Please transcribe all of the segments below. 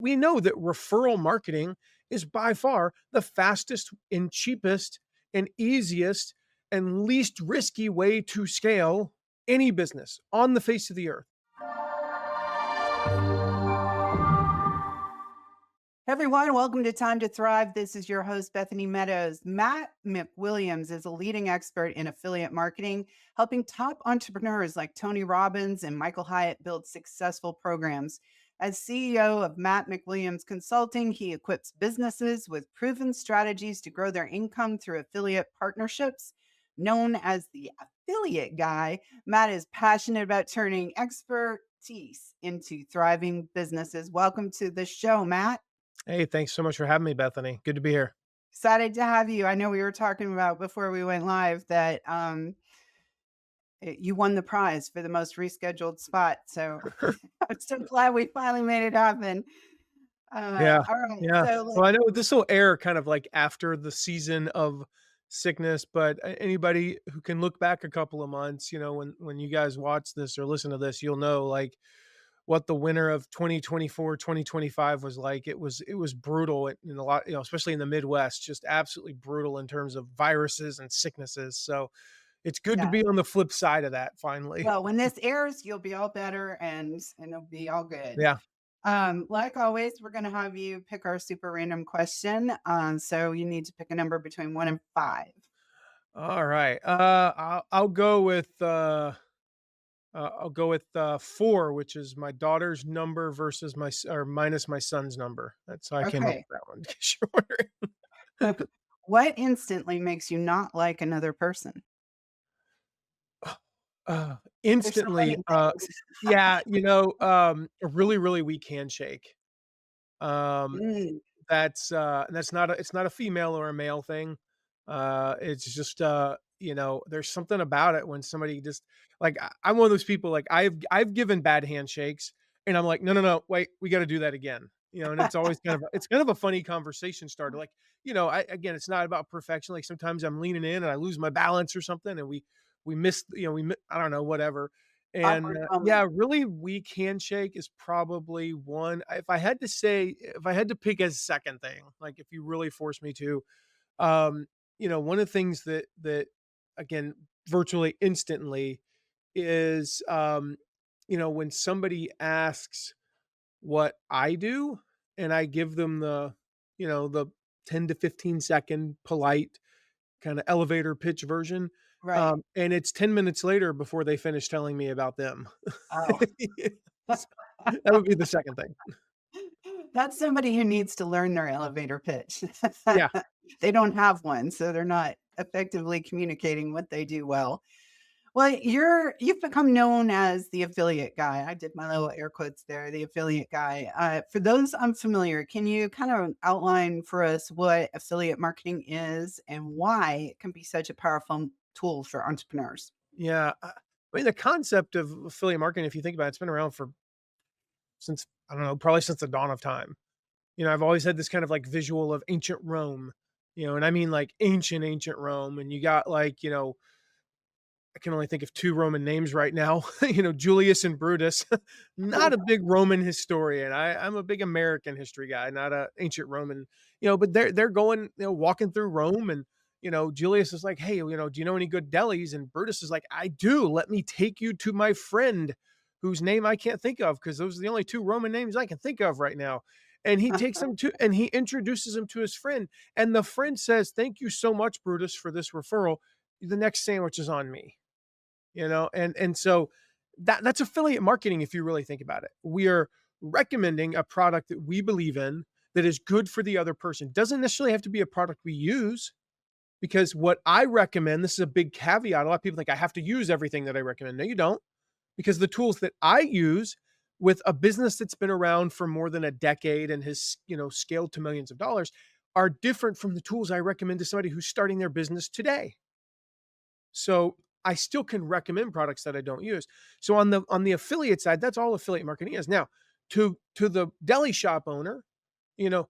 We know that referral marketing is by far the fastest and cheapest and easiest and least risky way to scale any business on the face of the earth. Hey everyone, welcome to Time to Thrive. This is your host, Bethany Meadows. Matt McWilliams is a leading expert in affiliate marketing, helping top entrepreneurs like Tony Robbins and Michael Hyatt build successful programs. As CEO of Matt McWilliams Consulting, he equips businesses with proven strategies to grow their income through affiliate partnerships. Known as the affiliate guy, Matt is passionate about turning expertise into thriving businesses. Welcome to the show, Matt. Hey, thanks so much for having me, Bethany. Good to be here. Excited to have you. I know we were talking about before we went live that you won the prize for the most rescheduled spot. So I'm so glad we finally made it happen. Yeah. All right. Yeah. So Well, I know this will air kind of like after the season of sickness, but anybody who can look back a couple of months, when you guys watch this or listen to this, you'll know like what the winter of 2024, 2025 was like. It was brutal in a lot, especially in the Midwest, just absolutely brutal in terms of viruses and sicknesses. So it's good to yeah. be on the flip side of that finally. Well, when this airs, you'll be all better and it'll be all good. Yeah. Like always, we're gonna have you pick our super random question. So you need to pick a number between 1 and 5. All right. I'll go with 4, which is my daughter's number versus or minus my son's number. That's how I came up Okay. with that one. In case you're wondering. What instantly makes you not like another person? There's so Instantly, many things. yeah, a really, really weak handshake. Um, Mm, that's not it's not a female or a male thing. It's just, there's something about it when somebody just like I'm one of those people, like I've given bad handshakes and I'm like, no, no, no, wait, we got to do that again. And it's always it's kind of a funny conversation starter. Like, again, it's not about perfection. Like sometimes I'm leaning in and I lose my balance or something and we missed, I don't know, whatever. And awkward moment. yeah, really weak handshake is probably one. If I had to pick a second thing, like if you really force me to, um, one of the things that again, virtually instantly is, when somebody asks what I do and I give them the 10 to 15-second polite kind of elevator pitch version. Right. And it's 10 minutes later before they finish telling me about them. Oh, That would be the second thing. that's somebody who needs to learn their elevator pitch. Yeah. They don't have one, so they're not effectively communicating what they do well. Well, you've become known as the affiliate guy. I did my little air quotes there, the affiliate guy. For those unfamiliar, can you kind of outline for us what affiliate marketing is and why it can be such a powerful tool for entrepreneurs? Yeah. I mean, the concept of affiliate marketing, if you think about it, it's been around for since, I don't know, probably since the dawn of time. I've always had this kind of like visual of ancient Rome, and I mean like ancient Rome. And you got like, I can only think of 2 Roman names right now, Julius and Brutus. Not a big Roman historian. I'm a big American history guy, not a ancient Roman, but they're going, walking through Rome and Julius is like, "Hey, do you know any good delis?" And Brutus is like, "I do. Let me take you to my friend whose name I can't think of because those are the only 2 Roman names I can think of right now." And he takes him to and he introduces him to his friend, and the friend says, "Thank you so much, Brutus, for this referral. The next sandwich is on me." And so that's affiliate marketing if you really think about it. We are recommending a product that we believe in that is good for the other person. Doesn't necessarily have to be a product we use, because what I recommend, this is a big caveat. A lot of people think I have to use everything that I recommend. No, you don't, because the tools that I use with a business that's been around for more than a decade and has, scaled to millions of dollars are different from the tools I recommend to somebody who's starting their business today. So I still can recommend products that I don't use. So on the affiliate side, that's all affiliate marketing is. Now, to the deli shop owner,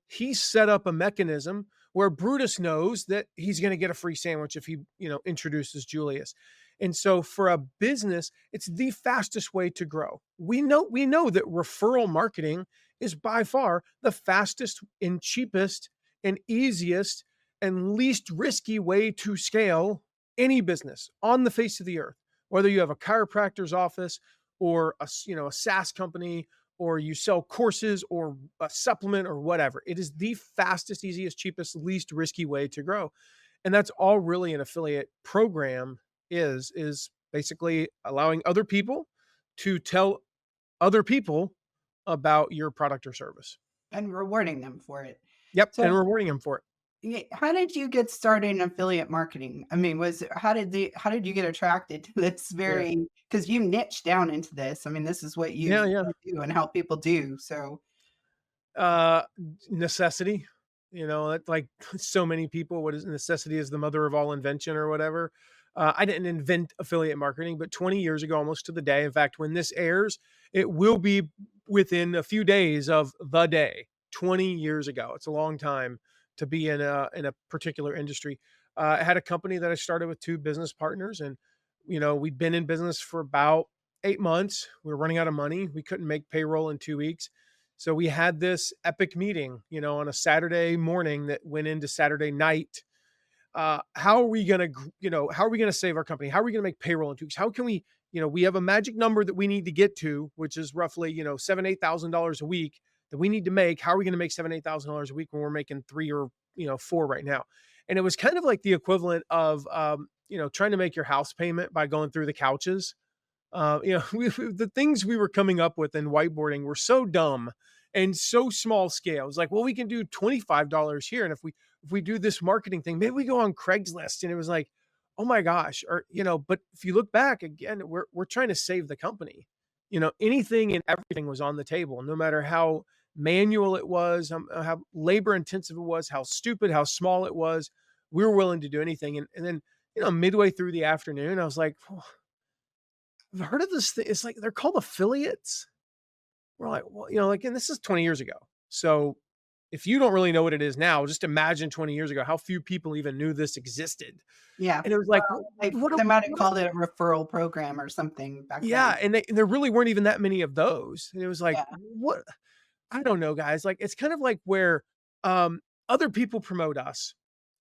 he's set up a mechanism where Brutus knows that he's going to get a free sandwich if he, introduces Julius. And so for a business, it's the fastest way to grow. We know that referral marketing is by far the fastest and cheapest and easiest and least risky way to scale any business on the face of the earth. Whether you have a chiropractor's office or a SaaS company, or you sell courses or a supplement or whatever, it is the fastest, easiest, cheapest, least risky way to grow. And that's all really an affiliate program is basically allowing other people to tell other people about your product or service. And rewarding them for it. Yep, and So, rewarding them for it. how did you get started in affiliate marketing? I mean, how did you get attracted to this Yeah. very, because you niche down into this. I mean, this is what Yeah, yeah. you do and help people do. So, Uh, necessity, that's like so many people, what is necessity is the mother of all invention or whatever. I didn't invent affiliate marketing, but 20 years ago, almost to the day, in fact, when this airs, it will be within a few days of the day, 20 years ago. It's a long time to be in a particular industry. I had a company that I started with two business partners, and we'd been in business for about 8 months. We were running out of money. We couldn't make payroll in 2 weeks. So we had this epic meeting, on a Saturday morning that went into Saturday night. How are we going to, how are we going to save our company? How are we going to make payroll in 2 weeks? How can we, we have a magic number that we need to get to, which is roughly, seven, $8,000 a week that we need to make. How are we going to make seven, $8,000 a week when we're making three or, four right now? And it was kind of like the equivalent of, trying to make your house payment by going through the couches. The things we were coming up with in whiteboarding were so dumb and so small scale. It's like, well, we can do $25 here, and if we do this marketing thing, maybe we go on Craigslist. And it was like, oh my gosh, or But if you look back again, we're trying to save the company. Anything and everything was on the table, no matter how manual it was, how labor intensive it was, how stupid, how small it was. We were willing to do anything, and then midway through the afternoon, I was like, I've heard of this thing. It's like they're called affiliates. We're like, well, and this is 20 years ago. So if you don't really know what it is now, just imagine 20 years ago how few people even knew this existed. yeah. And it was like, Well, they might have called it a referral program or something back yeah, then. and there really weren't even that many of those. And it was like, Yeah. what? I don't know, guys. Like it's kind of like where um, other people promote us,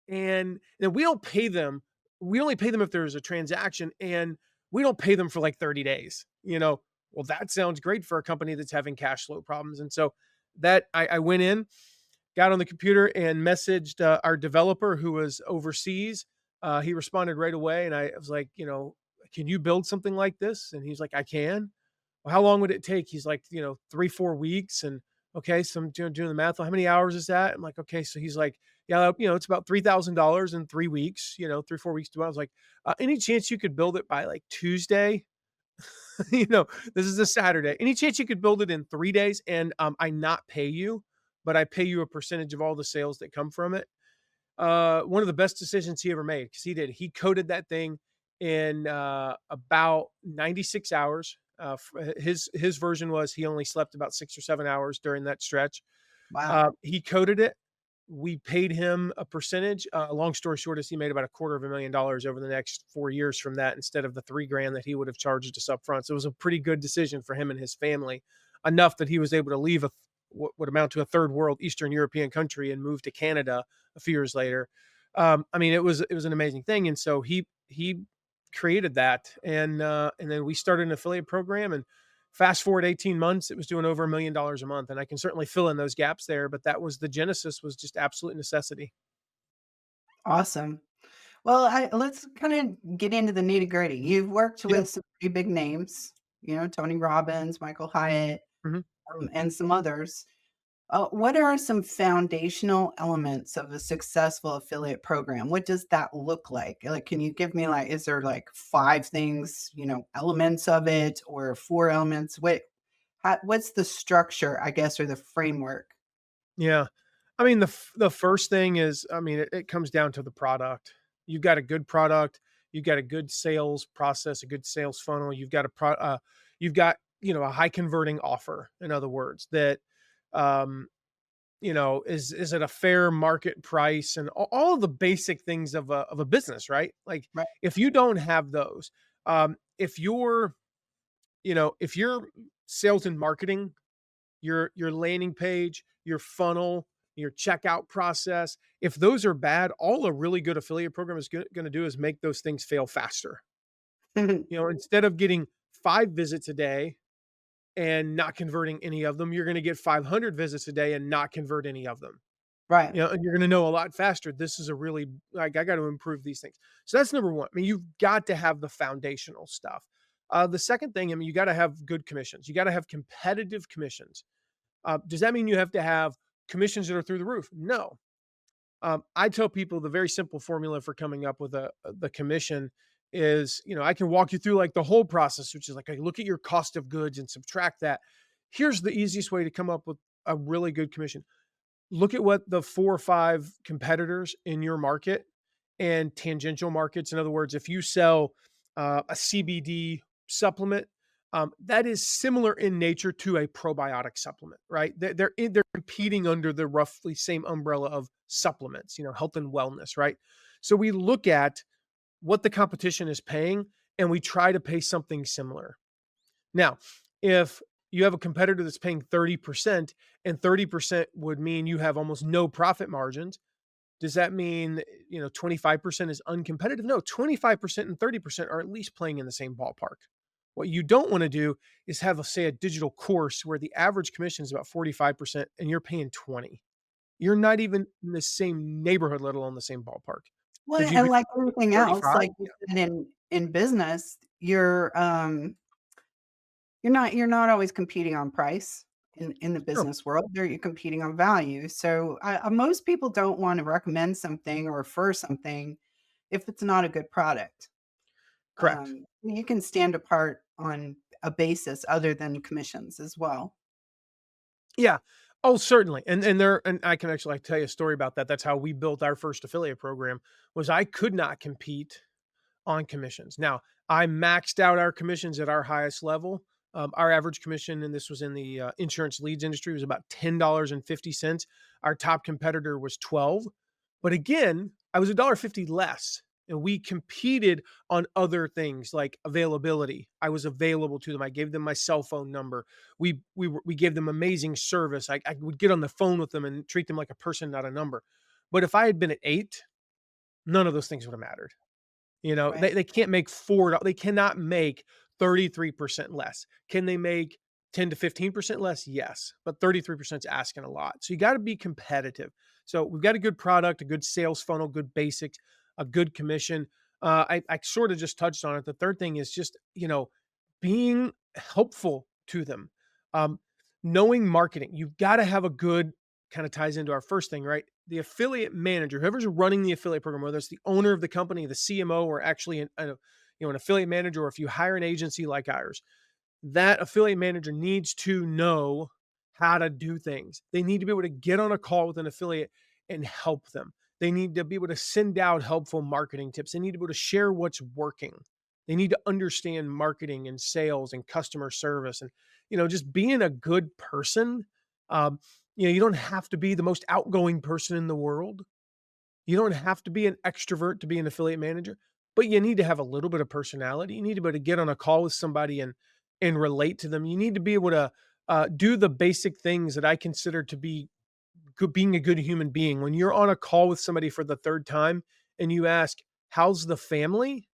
and then we don't pay them. We only pay them if there's a transaction, and we don't pay them for like 30 days. Well, that sounds great for a company that's having cash flow problems. And so that I went in, got on the computer, and messaged our developer who was overseas. He responded right away, and I was like, can you build something like this? And he's like, I can. Well, how long would it take? He's like, 3, 4 weeks. And okay, so I'm doing the math. Well, how many hours is that? I'm like, okay. So he's like, yeah, it's about $3,000 in 3 weeks, 3, 4 weeks. I was like, any chance you could build it by like Tuesday? you know, this is a Saturday. Any chance you could build it in 3 days and I not pay you, but I pay you a percentage of all the sales that come from it? One of the best decisions he ever made, because he coded that thing in about 96 hours. His version was he only slept about 6 or 7 hours during that stretch. Wow. He coded it. We paid him a percentage. Long story short is he made about $250,000 over the next 4 years from that, instead of the 3 grand that he would have charged us up front. So it was a pretty good decision for him and his family, enough that he was able to leave what would amount to a third world Eastern European country and move to Canada a few years later. I mean, it was an amazing thing. And so he created that, and then we started an affiliate program, and fast forward 18 months, it was doing over $1 million a month. And I can certainly fill in those gaps there, but that was the genesis, was just absolute necessity. Awesome. Well, let's kind of get into the nitty gritty. You've worked Yeah. with some pretty big names, Tony Robbins, Michael Hyatt, Mhm. and some others. What are some foundational elements of a successful affiliate program? What does that look like? Like, can you give me like, is there like five things, elements of it, or four elements? What's the structure, I guess, or the framework? Yeah. I mean, the first thing is, I mean, it comes down to the product. You've got a good product, you've got a good sales process, a good sales funnel, you've got, a high converting offer, in other words, that, um, is at a fair market price, and all of the basic things of a business, right? Like Right. if you don't have those, if your sales and marketing your landing page, your funnel, your checkout process. If those are bad, all a really good affiliate program is gonna do is make those things fail faster. Instead of getting 5 visits a day and not converting any of them, you're gonna get 500 visits a day and not convert any of them. Right. And you're gonna know a lot faster, this is a really like, I gotta improve these things. So that's number 1. I mean, you've got to have the foundational stuff. The second thing, I mean, you gotta have good commissions. You gotta have competitive commissions. Does that mean you have to have commissions that are through the roof? No. I tell people the very simple formula for coming up with the commission is, I can walk you through like the whole process, which is like, I look at your cost of goods and subtract that. Here's the easiest way to come up with a really good commission. Look at what the 4 or 5 competitors in your market and tangential markets. In other words, if you sell a CBD supplement, that is similar in nature to a probiotic supplement, right? They're competing under the roughly same umbrella of supplements, health and wellness, right? So we look at what the competition is paying and we try to pay something similar. Now, if you have a competitor that's paying 30% and 30% would mean you have almost no profit margins, does that mean, 25% is uncompetitive? No, 25% and 30% are at least playing in the same ballpark. What you don't want to do is have, say, a digital course where the average commission is about 45% and you're paying 20. You're not even in the same neighborhood, let alone the same ballpark. Well, Should you and be like everything else, 35? like you said in business, you're not always competing on price in the No, business world. You're competing on value. So, most people don't wanna recommend something or refer something if it's not a good product. correct. You can stand apart on a basis other than commissions as well. Yeah. Oh, certainly. And I can actually tell you a story about that. That's how we built our first affiliate program was I could not compete on commissions. Now, I maxed out our commissions at our highest level. Our average commission, and this was in the insurance leads industry, was about $10.50. Our top competitor was 12. But again, I was $1.50 less. And we competed on other things like availability. I was available to them. I gave them my cell phone number. We gave them amazing service. I would get on the phone with them and treat them like a person, not a number. But if I had been at 8, none of those things would have mattered. Right. They can't make they cannot make 33% less. Can they make 10 to 15% less? Yes, but 33% is asking a lot. So you got to be competitive. So we've got a good product, a good sales funnel, good basics, a good commission. I sort of just touched on it. The third thing is just, being helpful to them. Um, Knowing marketing. You've got to have a good kind of ties into our first thing, right? The affiliate manager, whoever's running the affiliate program, whether it's the owner of the company, the CMO, or actually an affiliate manager, or if you hire an agency like ours, that affiliate manager needs to know how to do things. They need to be able to get on a call with an affiliate and help them. They need to be able to send out helpful marketing tips. They need to be able to share what's working. They need to understand marketing and sales and customer service and, just being a good person. Um, you don't have to be the most outgoing person in the world. You don't have to be an extrovert to be an affiliate manager, but you need to have a little bit of personality. You need to be able to get on a call with somebody and relate to them. You need to be able to do the basic things that I consider to be being a good human being. When you're on a call with somebody for the third time and you ask, "How's the family?"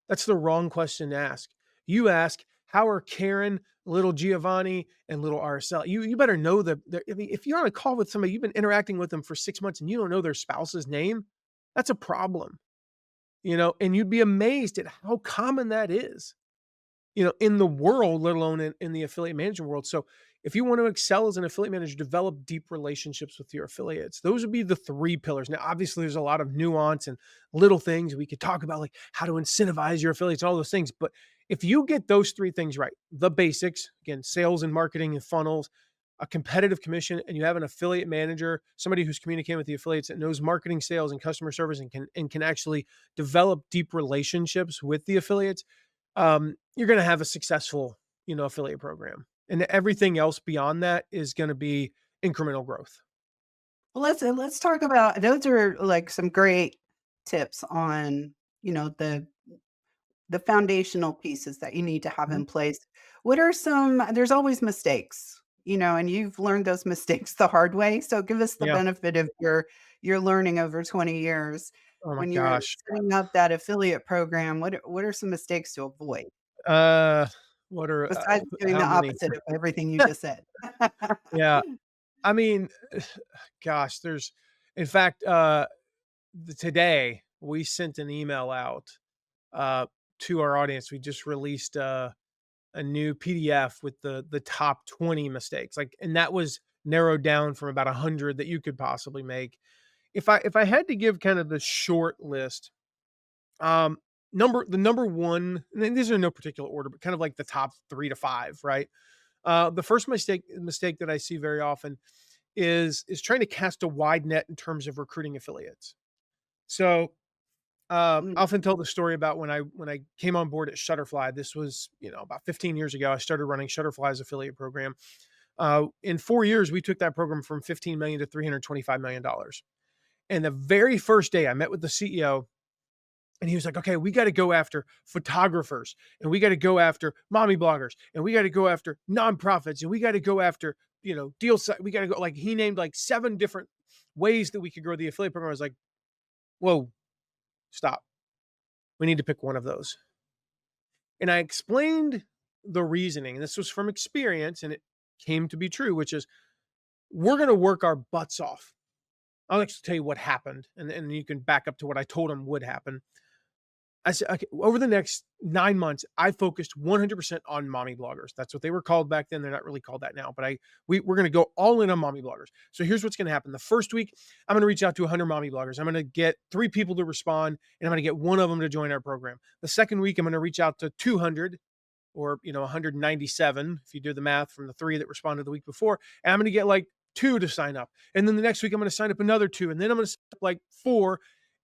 That's the wrong question to ask. You ask, "How are Karen, little Giovanni, and little Araceli?" You better know I mean, if you're on a call with somebody, you've been interacting with them for 6 months and you don't know their spouse's name, that's a problem, and you'd be amazed at how common that is, in the world, let alone in the affiliate management world. So if you want to excel as an affiliate manager, develop deep relationships with your affiliates. Those would be the 3 pillars. Now, obviously, there's a lot of nuance and little things we could talk about, like how to incentivize your affiliates, all those things. But if you get those 3 things right, the basics, again, sales and marketing and funnels, a competitive commission, and you have an affiliate manager, somebody who's communicating with the affiliates that knows marketing, sales, and customer service and can actually develop deep relationships with the affiliates, you're going to have a successful, affiliate program. And everything else beyond that is going to be incremental growth. Well, let's talk about those are like some great tips on, the foundational pieces that you need to have Mhm. in place. What are some there's always mistakes, and you've learned those mistakes the hard way. So give us the Yeah. benefit of your learning over 20 years. Oh my When you're gosh. setting up that affiliate program, what are some mistakes to avoid Uh, what are besides doing how the many? opposite of everything you just said? Yeah. I mean, gosh, in fact, today we sent an email out uh, to our audience. We just released a new PDF with the top 20 mistakes, like, and that was narrowed down from about 100 that you could possibly make. If I had to give kind of the short list, um, the number one, and these are in no particular order, but kind of like the top 3 to 5, right? The first mistake that I see very often is trying to cast a wide net in terms of recruiting affiliates. So I Mm, often tell the story about when I came on board at Shutterfly. This was, about 15 years ago. I started running Shutterfly's affiliate program. In 4 years, we took that program from 15 million to $325 million. And the very first day, I met with the CEO, and he was like, "Okay, we got to go after photographers, and we got to go after mommy bloggers, and we got to go after nonprofits, and we got to go after deal site. We got to go." Like, he named like 7 different ways that we could grow the affiliate program. I was like, "Whoa, stop! We need to pick one of those." And I explained the reasoning, and this was from experience, and it came to be true, which is we're going to work our butts off. I'll actually tell you what happened, and you can back up to what I told him would happen. I said, okay, over the next 9 months, I focused 100% on mommy bloggers. That's what they were called back then. They're not really called that now, but we're going to go all in on mommy bloggers. So here's what's going to happen. The first week, I'm going to reach out to 100 mommy bloggers. I'm going to get 3 people to respond, and I'm going to get one of them to join our program. The second week, I'm going to reach out to 200, or 197 if you do the math from the 3 that responded the week before, and I'm going to get like 2 to sign up. And then the next week I'm going to sign up another 2, and then I'm going to sign up like 4,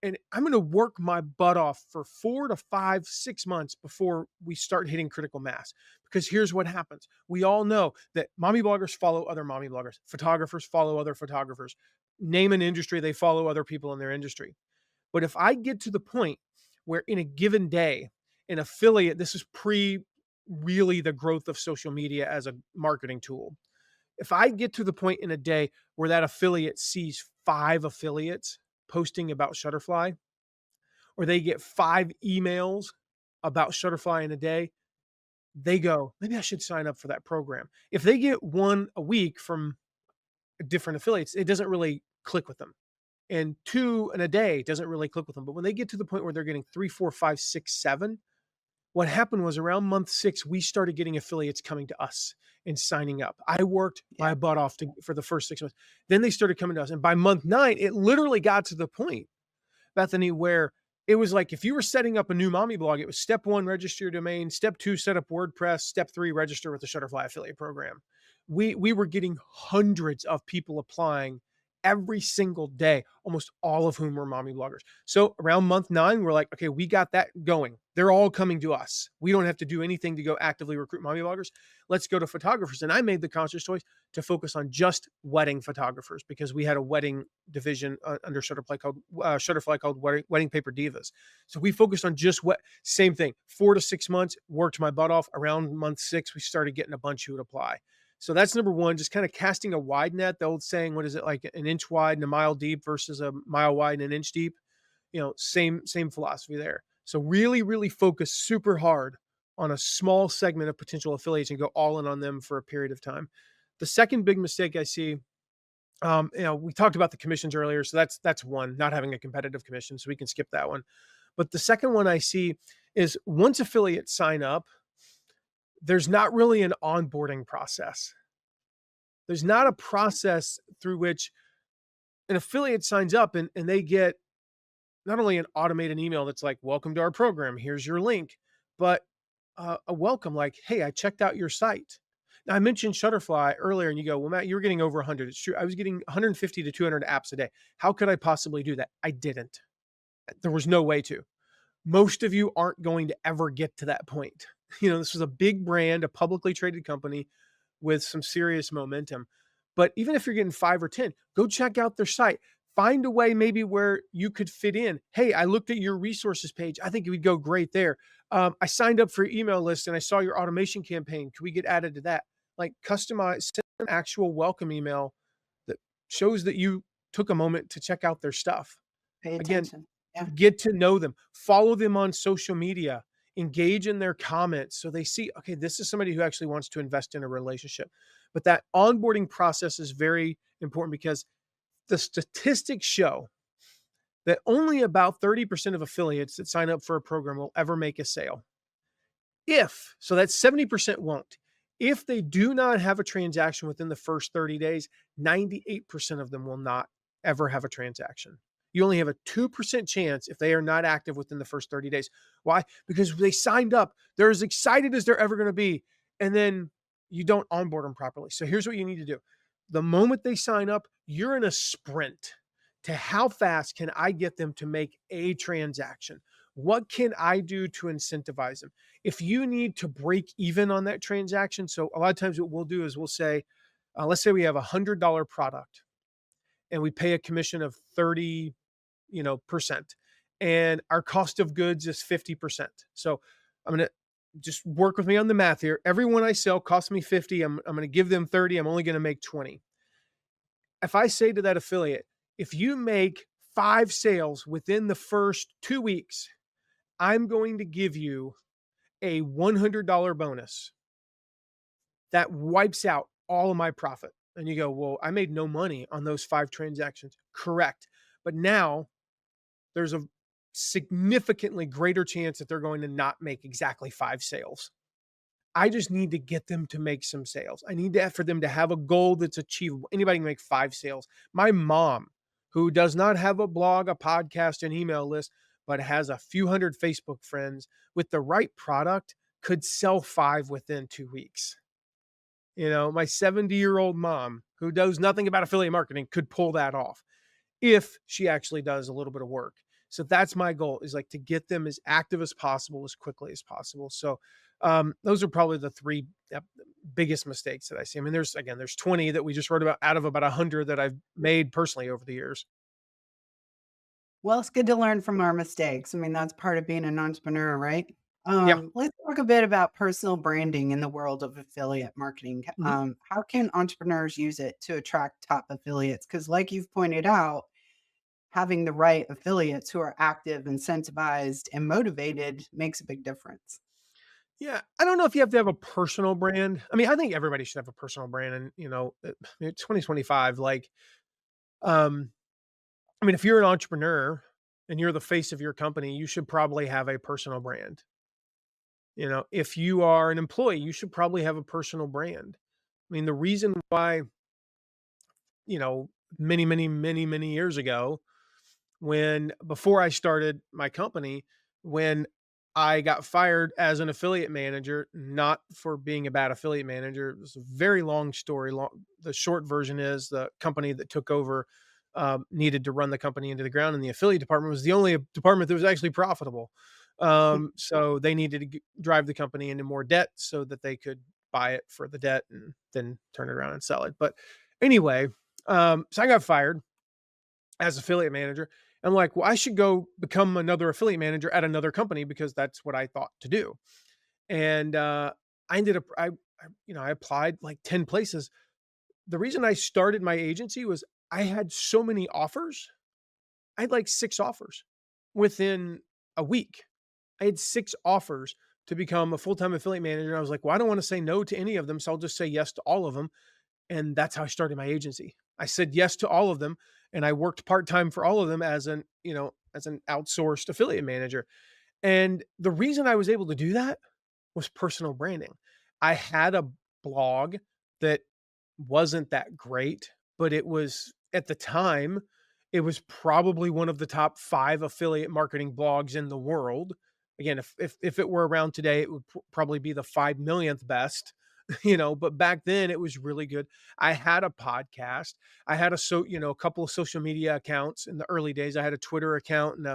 and I'm going to work my butt off for 4 to 5, 6 months before we start hitting critical mass. Because here's what happens. We all know that mommy bloggers follow other mommy bloggers. Photographers follow other photographers. Name an industry, they follow other people in their industry. But if I get to the point where in a given day, an affiliate, this is pre really the growth of social media as a marketing tool. If I get to the point in a day where that affiliate sees 5 affiliates posting about Shutterfly, or they get 5 emails about Shutterfly in a day, they go, maybe I should sign up for that program. If they get one a week from different affiliates, it doesn't really click with them. And 2 in a day doesn't really click with them. But when they get to the point where they're getting 3, 4, 5, 6, 7, what happened was around month 6, we started getting affiliates coming to us and signing up. I worked yeah. my butt off for the first 6 months. Then they started coming to us. And by month 9, it literally got to the point, Bethany, where it was like if you were setting up a new mommy blog, it was step 1, register your domain. Step 2, set up WordPress. Step 3, register with the Shutterfly affiliate program. We were getting hundreds of people applying every single day, almost all of whom were mommy bloggers. So around month 9, we're like, okay, we got that going. They're all coming to us. We don't have to do anything to go actively recruit mommy bloggers. Let's go to photographers. And I made the conscious choice to focus on just wedding photographers because we had a wedding division under Shutterfly called Wedding Paper Divas. So we focused on just same thing. 4 to 6 months, worked my butt off. Around month 6, we started getting a bunch who would apply. So that's number one, just kind of casting a wide net. The old saying, what is it, like an inch wide and a mile deep versus a mile wide and an inch deep? Same philosophy there. So really, really focus super hard on a small segment of potential affiliates and go all in on them for a period of time. The second big mistake I see, we talked about the commissions earlier, so that's one, not having a competitive commission, so we can skip that one. But the second one I see is once affiliates sign up, there's not really an onboarding process. There's not a process through which an affiliate signs up and they get not only an automated email that's like, welcome to our program, here's your link, but a welcome like, hey, I checked out your site. Now, I mentioned Shutterfly earlier, and you go, well, Matt, you were getting over 100. It's true. I was getting 150 to 200 apps a day. How could I possibly do that? I didn't. There was no way to. Most of you aren't going to ever get to that point. This was a big brand, a publicly traded company with some serious momentum. But even if you're getting 5 or 10, go check out their site. Find a way maybe where you could fit in. Hey, I looked at your resources page. I think it would go great there. I signed up for your email list and I saw your automation campaign. Can we get added to that? Like customize, an actual welcome email that shows that you took a moment to check out their stuff. Pay Again, attention. Yeah. get to know them, follow them on social media, engage in their comments so they see, okay, this is somebody who actually wants to invest in a relationship. But that onboarding process is very important because the statistics show that only about 30% of affiliates that sign up for a program will ever make a sale. If, so that's 70% won't. If they do not have a transaction within the first 30 days, 98% of them will not ever have a transaction. You only have a 2% chance if they are not active within the first 30 days. Why? Because they signed up, they're as excited as they're ever going to be, and then you don't onboard them properly. So here's what you need to do. The moment they sign up, you're in a sprint to how fast can I get them to make a transaction? What can I do to incentivize them? If you need to break even on that transaction, so a lot of times what we'll do is we'll say, let's say we have $100 product and we pay a commission of 30, percent, and our cost of goods is 50%. So I'm going to just work with me on the math here. Everyone I sell costs me 50. I'm going to give them 30. I'm only going to make 20. If I say to that affiliate, if you make 5 sales within the first 2 weeks, I'm going to give you a $100 bonus that wipes out all of my profit. And you go, well, I made no money on those 5 transactions. Correct. But now there's a significantly greater chance that they're going to not make exactly 5 sales. I just need to get them to make some sales. I need to for them to have a goal that's achievable. Anybody can make 5 sales. My mom, who does not have a blog, a podcast, an email list, but has a few hundred Facebook friends with the right product, could sell 5 within 2 weeks. My 70-year-old mom, who knows nothing about affiliate marketing, could pull that off if she actually does a little bit of work. So that's my goal, is like to get them as active as possible, as quickly as possible. So those are probably the three biggest mistakes that I see. I mean, there's 20 that we just wrote about out of about 100 that I've made personally over the years. Well, it's good to learn from our mistakes. I mean, that's part of being an entrepreneur, right? Yeah. Let's talk a bit about personal branding in the world of affiliate marketing. Mhm. How can entrepreneurs use it to attract top affiliates? Because, like you've pointed out, having the right affiliates who are active, incentivized, and motivated makes a big difference. Yeah. I don't know if you have to have a personal brand. I mean, I think everybody should have a personal brand. And, it's 2025. Like, um, I mean, if you're an entrepreneur and you're the face of your company, you should probably have a personal brand. If you are an employee, you should probably have a personal brand. I mean, the reason why, you know, many, many, many, many years ago, when before I started my company, when I got fired as an affiliate manager, not for being a bad affiliate manager. It was a very long story. The short version is the company that took over needed to run the company into the ground, and the affiliate department was the only department that was actually profitable. So they needed to drive the company into more debt so that they could buy it for the debt and then turn it around and sell it. But anyway, so I got fired as affiliate manager. I'm like, well, I should go become another affiliate manager at another company because that's what I thought to do. And I ended up, I applied like 10 places. The reason I started my agency was I had so many offers. I had like 6 offers within a week. I had 6 offers to become a full-time affiliate manager. And I was like, well, I don't want to say no to any of them. So I'll just say yes to all of them. And that's how I started my agency. I said yes to all of them, and I worked part-time for all of them as an outsourced affiliate manager. And the reason I was able to do that was personal branding. I had a blog that wasn't that great, but it was at the time, it was probably one of the top 5 affiliate marketing blogs in the world. Again, if it were around today, it would probably be the 5 millionth best, but back then it was really good. I had a podcast. I had a couple of social media accounts in the early days. I had a Twitter account and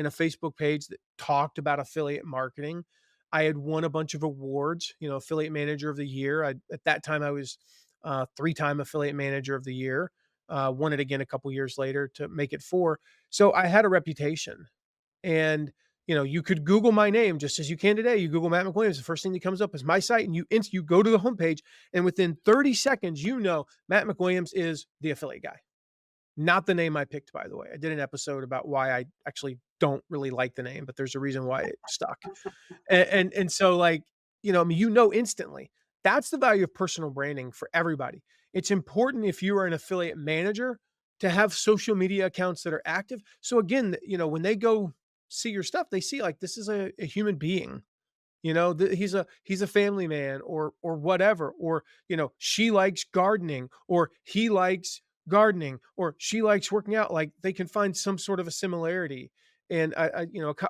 a Facebook page that talked about affiliate marketing. I had won a bunch of awards, affiliate manager of the year. At that time I was 3-time affiliate manager of the year. Won it again a couple years later to make it 4. So I had a reputation, and You could Google my name just as you can today. You Google Matt McWilliams, the first thing that comes up is my site, and you go to the homepage, and within 30 seconds, Matt McWilliams is the affiliate guy. Not the name I picked, by the way. I did an episode about why I actually don't really like the name, but there's a reason why it stuck. And so, like, I mean, instantly. That's the value of personal branding for everybody. It's important if you are an affiliate manager to have social media accounts that are active. So again, when they go see your stuff, they see like this is a human being. He's a family man or whatever, or she likes gardening, or he likes gardening, or she likes working out. Like they can find some sort of a similarity. And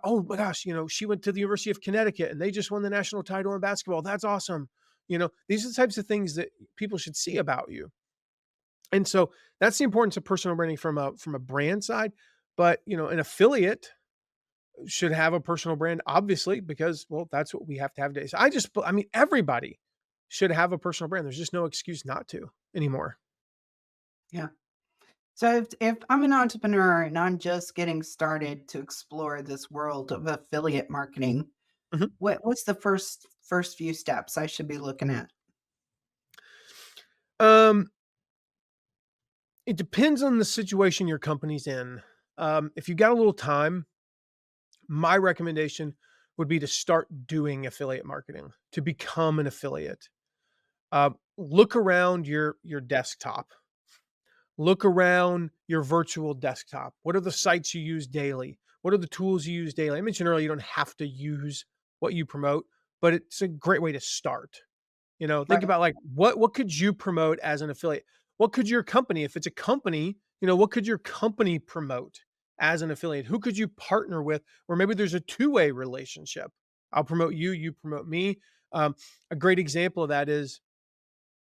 oh my gosh, she went to the University of Connecticut and they just won the national title in basketball. That's awesome. These are the types of things that people should see about you. And so that's the importance of personal branding from a brand side. But an affiliate should have a personal brand, obviously, because, well, that's what we have to have today. So I mean, everybody should have a personal brand. There's just no excuse not to anymore. Yeah. So if I'm an entrepreneur and I'm just getting started to explore this world of affiliate marketing, Mhm. what's the first few steps I should be looking at? Um, it depends on the situation your company's in. If you got a little time, my recommendation would be to start doing affiliate marketing to become an affiliate. Look around your desktop. Look around your virtual desktop. What are the sites you use daily? What are the tools you use daily? I mentioned earlier you don't have to use what you promote, but it's a great way to start. Think Right. about like what could you promote as an affiliate? What could your company, if it's a company, what could your company promote as an affiliate? Who could you partner with? Or maybe there's a two-way relationship. I'll promote you, you promote me. A great example of that is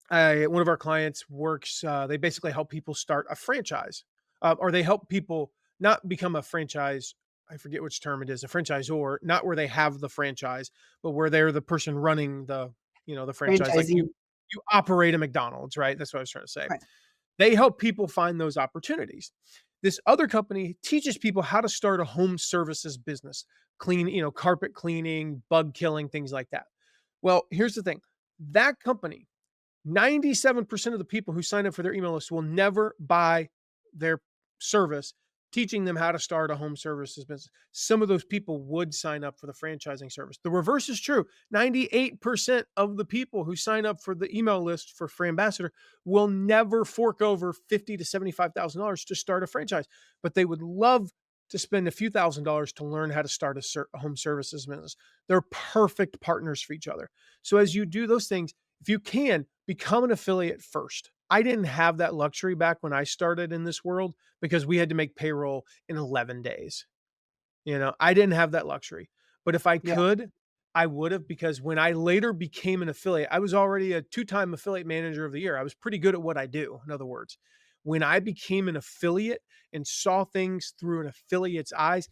one of our clients works, they basically help people start a franchise, or they help people not become a franchise. I forget which term it is, a franchisor, not where they have the franchise, but where they're the person running the franchise. Like you, Franchising. you operate a McDonald's, right? That's what I was trying to say. Right. They help people find those opportunities. This other company teaches people how to start a home services business, carpet cleaning, bug killing, things like that. Well, here's the thing. That company 97% of the people who sign up for their email list will never buy their service, teaching them how to start a home services business. Some of those people would sign up for the franchising service. The reverse is true. 98% of the people who sign up for the email list for Free Ambassador will never fork over $50 to $75,000 to start a franchise, but they would love to spend a few $1,000s to learn how to start a home services business. They're perfect partners for each other. So as you do those things, if you can, become an affiliate first. I didn't have that luxury back when I started in this world because we had to make payroll in 11 days. I didn't have that luxury. But if I Yeah. could, I would have, because when I later became an affiliate, I was already a two-time affiliate manager of the year. I was pretty good at what I do. In other words, when I became an affiliate and saw things through an affiliate's eyes,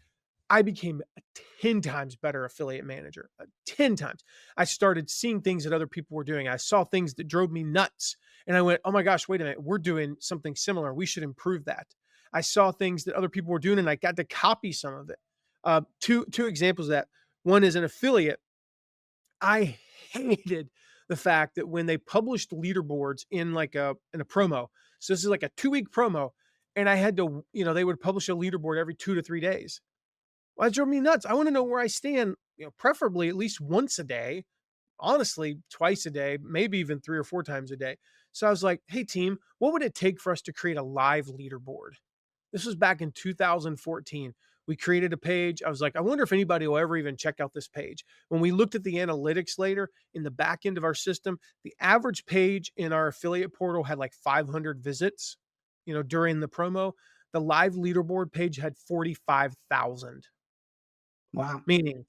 I became a 10 times better affiliate manager, 10 times. I started seeing things that other people were doing. I saw things that drove me nuts. And I went, oh my gosh, wait a minute. We're doing something similar. We should improve that. I saw things that other people were doing and I got to copy some of it. Two examples of that. One is an affiliate. I hated the fact that when they published leaderboards in a promo, so this is like a 2-week promo, and I had to, they would publish a leaderboard every 2 to 3 days. Well, that drove me nuts. I want to know where I stand, preferably at least once a day, honestly, twice a day, maybe even 3 or 4 times a day. So I was like, hey, team, what would it take for us to create a live leaderboard? This was back in 2014. We created a page. I was like, I wonder if anybody will ever even check out this page. When we looked at the analytics later in the back end of our system, the average page in our affiliate portal had like 500 visits, during the promo. The live leaderboard page had 45,000, Wow. meaning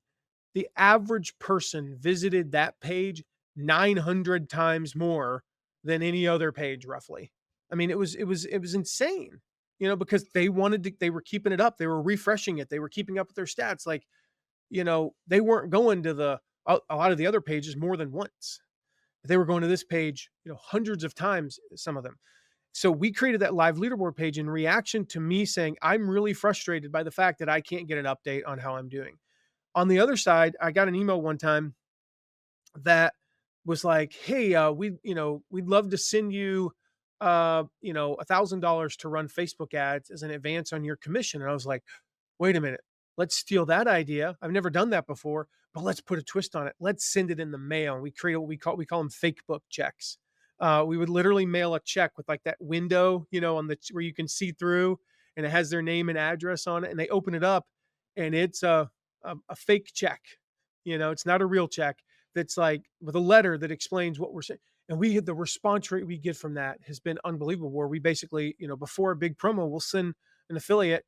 the average person visited that page 900 times more than any other page, roughly. I mean, it was insane, because they were keeping it up. They were refreshing it. They were keeping up with their stats. Like, they weren't going to a lot of the other pages more than once. They were going to this page, hundreds of times, some of them. So we created that live leaderboard page in reaction to me saying, I'm really frustrated by the fact that I can't get an update on how I'm doing. On the other side, I got an email one time that was like, "Hey, we'd love to send you, $1,000 to run Facebook ads as an advance on your commission." And I was like, "Wait a minute, let's steal that idea. I've never done that before, but let's put a twist on it. Let's send it in the mail." And we create what we call them fake book checks. We would literally mail a check with like that window, on the where you can see through, and it has their name and address on it, and they open it up, and it's a fake check. It's not a real check. That's like with a letter that explains what we're saying. And we had the response rate we get from that has been unbelievable. Where we basically, before a big promo, we'll send an affiliate,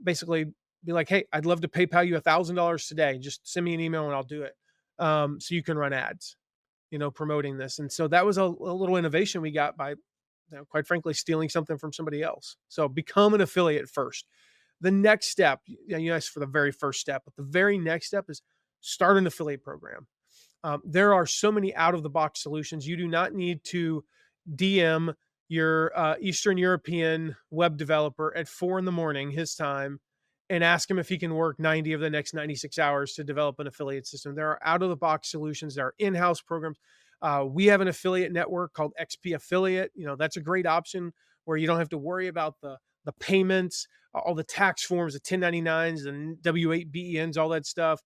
basically be like, "Hey, I'd love to PayPal you $1,000 today. Just send me an email and I'll do it. So you can run ads, promoting this." And so that was a little innovation we got by, quite frankly, stealing something from somebody else. So become an affiliate first. The next step, you asked for the very first step, but the very next step is start an affiliate program. There are so many out of the box solutions. You do not need to DM your Eastern European web developer at 4 in the morning, his time, and ask him if he can work 90 of the next 96 hours to develop an affiliate system. There are out of the box solutions. There are in house programs. We have an affiliate network called XP Affiliate. That's a great option where you don't have to worry about the payments, all the tax forms, the 1099s, and W8BENs, all that stuff.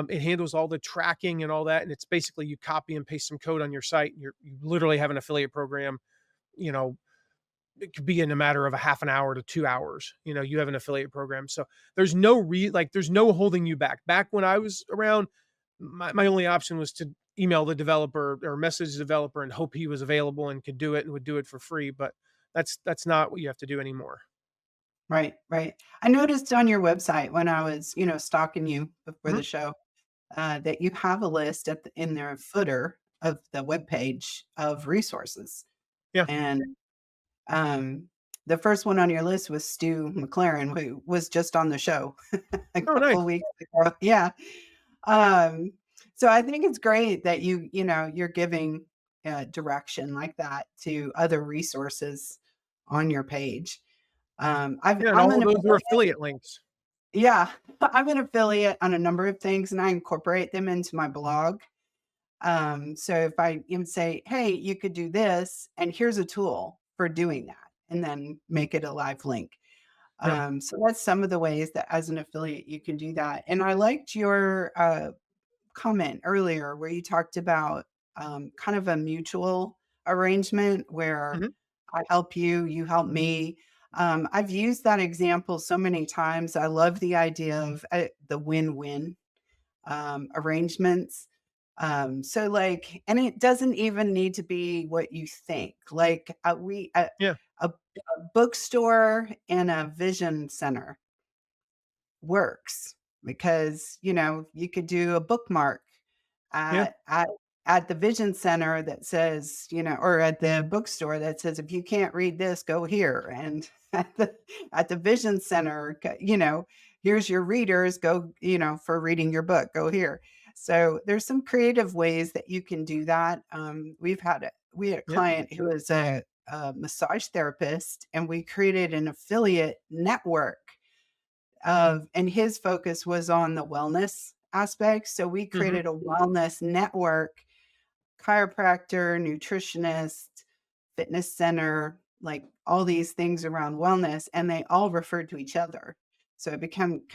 It handles all the tracking and all that. And it's basically you copy and paste some code on your site. And you literally have an affiliate program. You know, it could be in a matter of a half an hour to 2 hours. You have an affiliate program. So there's there's no holding you back. Back when I was around, my only option was to email the developer or message the developer and hope he was available and could do it and would do it for free. But that's not what you have to do anymore. Right, right. I noticed on your website when I was, stalking you before the Mhm. show, that you have a list in their footer of the webpage of resources. Yeah. And um, the first one on your list was Stu McLaren, who was just on the show a Oh, couple nice. of weeks ago. Yeah. Um, so I think it's great that you're giving direction like that to other resources on your page. Yeah, and I'm all an of those are affiliate. affiliate links. Yeah, I'm an affiliate on a number of things, and I incorporate them into my blog. So if I even say, "Hey, you could do this, and here's a tool for doing that," and then make it a live link. Yeah. So that's some of the ways that as an affiliate you can do that. And I liked your comment earlier where you talked about kind of a mutual arrangement where Mhm. I help you, you help me. I've used that example so many times. I love the idea of the win win arrangements. So, like, and it doesn't even need to be what you think. Like, Yeah. a bookstore and a vision center works because, you could do a bookmark Yeah. at at at the vision center that says, or at the bookstore that says, "If you can't read this, go here." And at the vision center, "Here's your readers, go, for reading your book, go here." So there's some creative ways that you can do that. We had a Yeah. client who is a massage therapist, and we created an affiliate network and his focus was on the wellness aspect. So we Mhm. created a wellness network, chiropractor, nutritionist, fitness center, like all these things around wellness, and they all referred to each other. So it became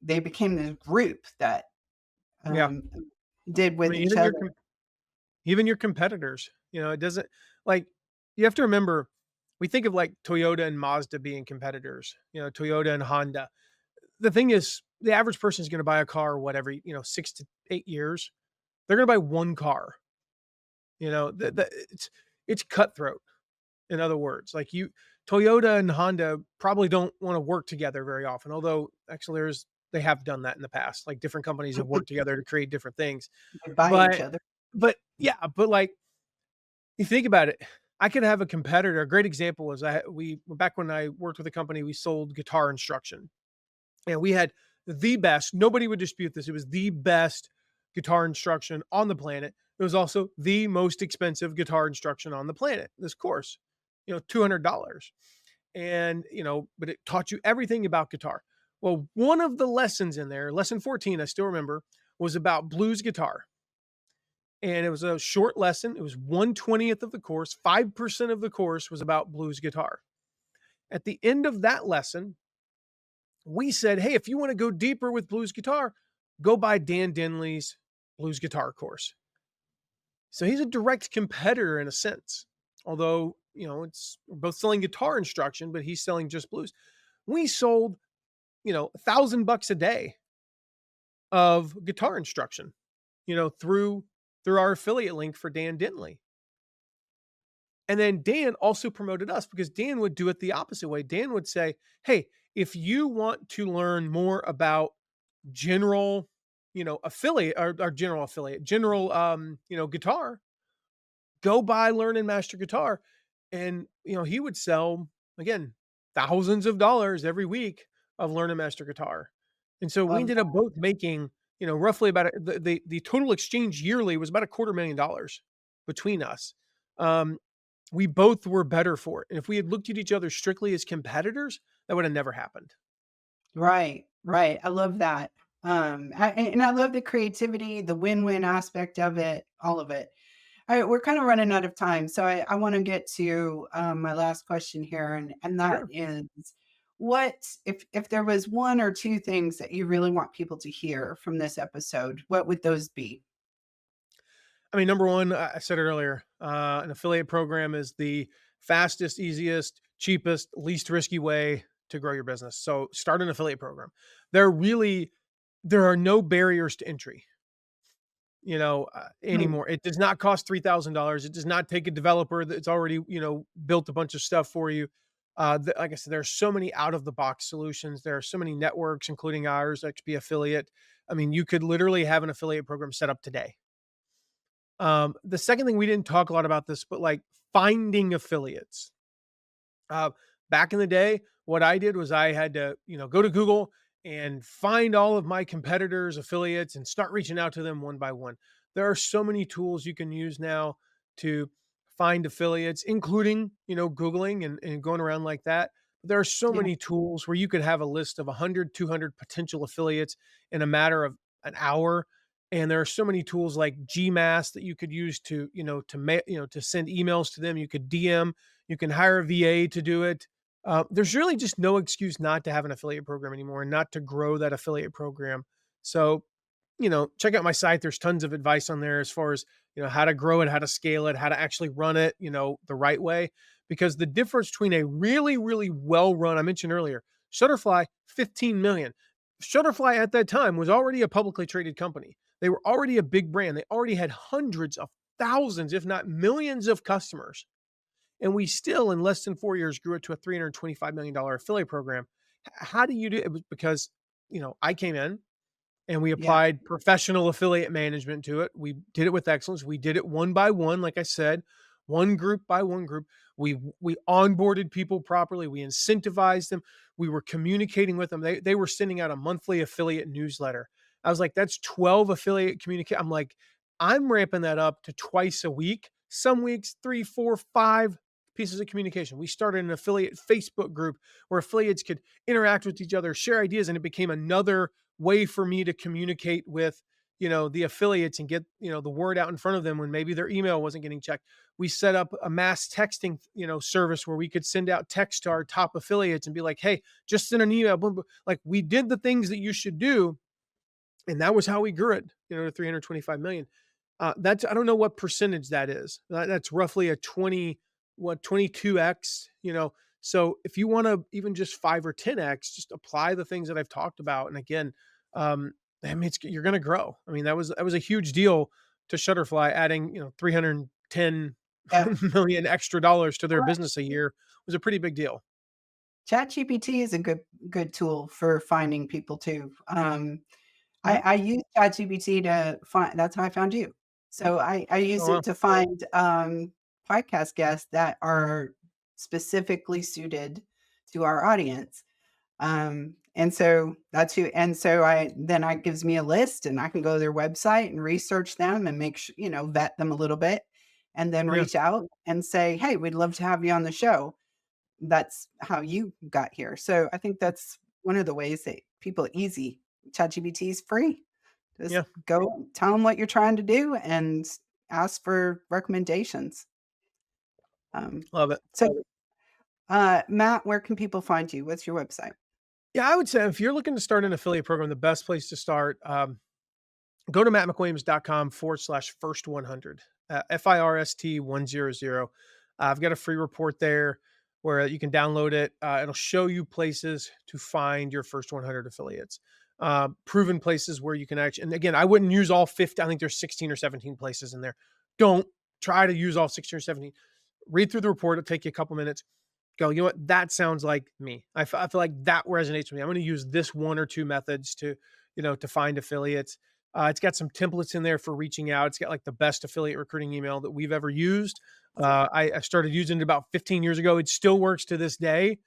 they became this group that Yeah. um, did I with mean, each other. even your competitors, it doesn't like you have to remember we think of like Toyota and Mazda being competitors, Toyota and Honda. The thing is, the average person is going to buy a car, whatever, 6 to 8 years. They're going to buy one car. It's cutthroat. In other words, like Toyota and Honda probably don't want to work together very often. Although actually, they have done that in the past. Like different companies have worked together to create different things. They buy each But other. yeah, but like you think about it, I could have a competitor. A great example was we back when I worked with a company, we sold guitar instruction, and we had the best. Nobody would dispute this. It was the best guitar instruction on the planet. It was also the most expensive guitar instruction on the planet. This course, $200, and but it taught you everything about guitar. Well, one of the lessons in there, lesson 14, I still remember, was about blues guitar. And it was a short lesson. It was 1/20th of the course. 5% of the course was about blues guitar. At the end of that lesson, we said, hey, if you want to go deeper with blues guitar, go buy Dan Denley's blues guitar course. So he's a direct competitor in a sense. Although, it's we're both selling guitar instruction, but he's selling just blues. We sold, $1,000 a day of guitar instruction, through our affiliate link for Dan Denley. And then Dan also promoted us because Dan would do it the opposite way. Dan would say, hey, if you want to learn more about general, affiliate or general affiliate, general, guitar, go buy Learn and Master Guitar. And, he would sell, again, thousands of dollars every week of Learn and Master Guitar. And so we Love ended up both making, roughly about the total exchange yearly was about $250,000 between us. Um, we both were better for it. And if we had looked at each other strictly as competitors, that would have never happened. right, right. I love that. And I love the creativity, the win-win aspect of it, all of it. All right, we're kind of running out of time, so I want to get to my last question here, and that Sure. is, what if there was one or two things that you really want people to hear from this episode, what would those be? I mean, number one, I said it earlier, an affiliate program is the fastest, easiest, cheapest, least risky way to grow your business. So start an affiliate program. There are no barriers to entry, Hmm. anymore. It does not cost $3,000. It does not take a developer that's already, built a bunch of stuff for you. Like I said, there's so many out of the box solutions. There are so many networks, including ours, XP Affiliate. I mean, you could literally have an affiliate program set up today. The second thing, we didn't talk a lot about this, but like finding affiliates. Uh, Back in the day, what I did was I had to, go to Google and find all of my competitors' affiliates and start reaching out to them one by one. There are so many tools you can use now to find affiliates, including, Googling and going around like that. There are so Yeah, many tools where you could have a list of 100, 200 potential affiliates in a matter of an hour. And there are so many tools like Gmass that you could use to, to send emails to them. You could DM, you can hire a VA to do it. There's really just no excuse not to have an affiliate program anymore and not to grow that affiliate program. So, check out my site. There's tons of advice on there as far as, how to grow it, how to scale it, how to actually run it, the right way. Because the difference between a really, really well run, I mentioned earlier, Shutterfly, 15 million. Shutterfly at that time was already a publicly traded company. They were already a big brand. They already had hundreds of thousands, if not millions of customers. And we still, in less than 4 years, grew it to a $325 million affiliate program. How do you do it? It was because, I came in and we yeah, applied professional affiliate management to it. We did it with excellence. We did it one by one, like I said, one group by one group. We onboarded people properly. We incentivized them. We were communicating with them. They were sending out a monthly affiliate newsletter. I was like, that's 12 affiliate communicate. I'm like, I'm ramping that up to twice a week. Some weeks, three, four, five pieces of communication. We started an affiliate Facebook group where affiliates could interact with each other, share ideas, and it became another way for me to communicate with, the affiliates and get, the word out in front of them when maybe their email wasn't getting checked. We set up a mass texting, service where we could send out text to our top affiliates and be like, hey, just send an email, boom, boom. Like, we did the things that you should do, and that was how we grew it, to 325 million. That's, I don't know what percentage that is. That's roughly a 22x, So if you want to even just 5 or 10x, just apply the things that I've talked about. And again, um, I mean, you're going to grow. I mean, that was a huge deal to Shutterfly, adding, 310 yeah. million extra dollars to their Well, business a year was a pretty big deal. ChatGPT is a good tool for finding people too. Mhm. I use ChatGPT to find, that's how I found you. So I use Oh, it wow. to find, podcast guests that are specifically suited to our audience. And so that's who, and so I gives me a list, and I can go to their website and research them and make sure, vet them a little bit, and then Yeah. reach out and say, "Hey, we'd love to have you on the show." That's how you got here. So I think that's one of the ways that people easy. ChatGPT is free. Just Yeah, go tell them what you're trying to do and ask for recommendations. Um, love it. so, Matt, where can people find you? What's your website? Yeah, I would say if you're looking to start an affiliate program, the best place to start, go to mattmcwilliams.com/first 100, FIRST 100. I've got a free report there where you can download it. It'll show you places to find your first 100 affiliates, proven places where you can actually, and again, I wouldn't use all 50. I think there's 16 or 17 places in there. Don't try to use all 16 or 17. Read through the report. It'll take you a couple minutes. Go, you know what? That sounds like me. I feel like that resonates with me. I'm going to use this one or two methods to, to find affiliates. It's got some templates in there for reaching out. It's got like the best affiliate recruiting email that we've ever used. I started using it about 15 years ago. It still works to this day.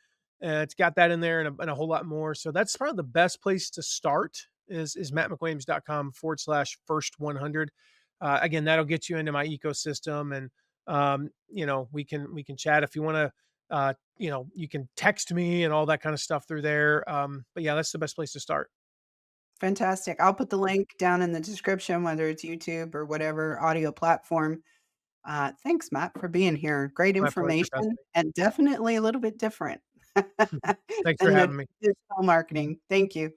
It's got that in there and a whole lot more. So that's probably the best place to start is mattmcwilliams.com/first 100. Again, that'll get you into my ecosystem and, we can chat if you want to, you can text me and all that kind of stuff through there. But yeah, that's the best place to start. Fantastic. I'll put the link down in the description, whether it's YouTube or whatever audio platform. Thanks, Matt, for being here. Great My pleasure, information Bethany. and definitely a little bit different Thanks for than the having me. digital marketing. Thank you.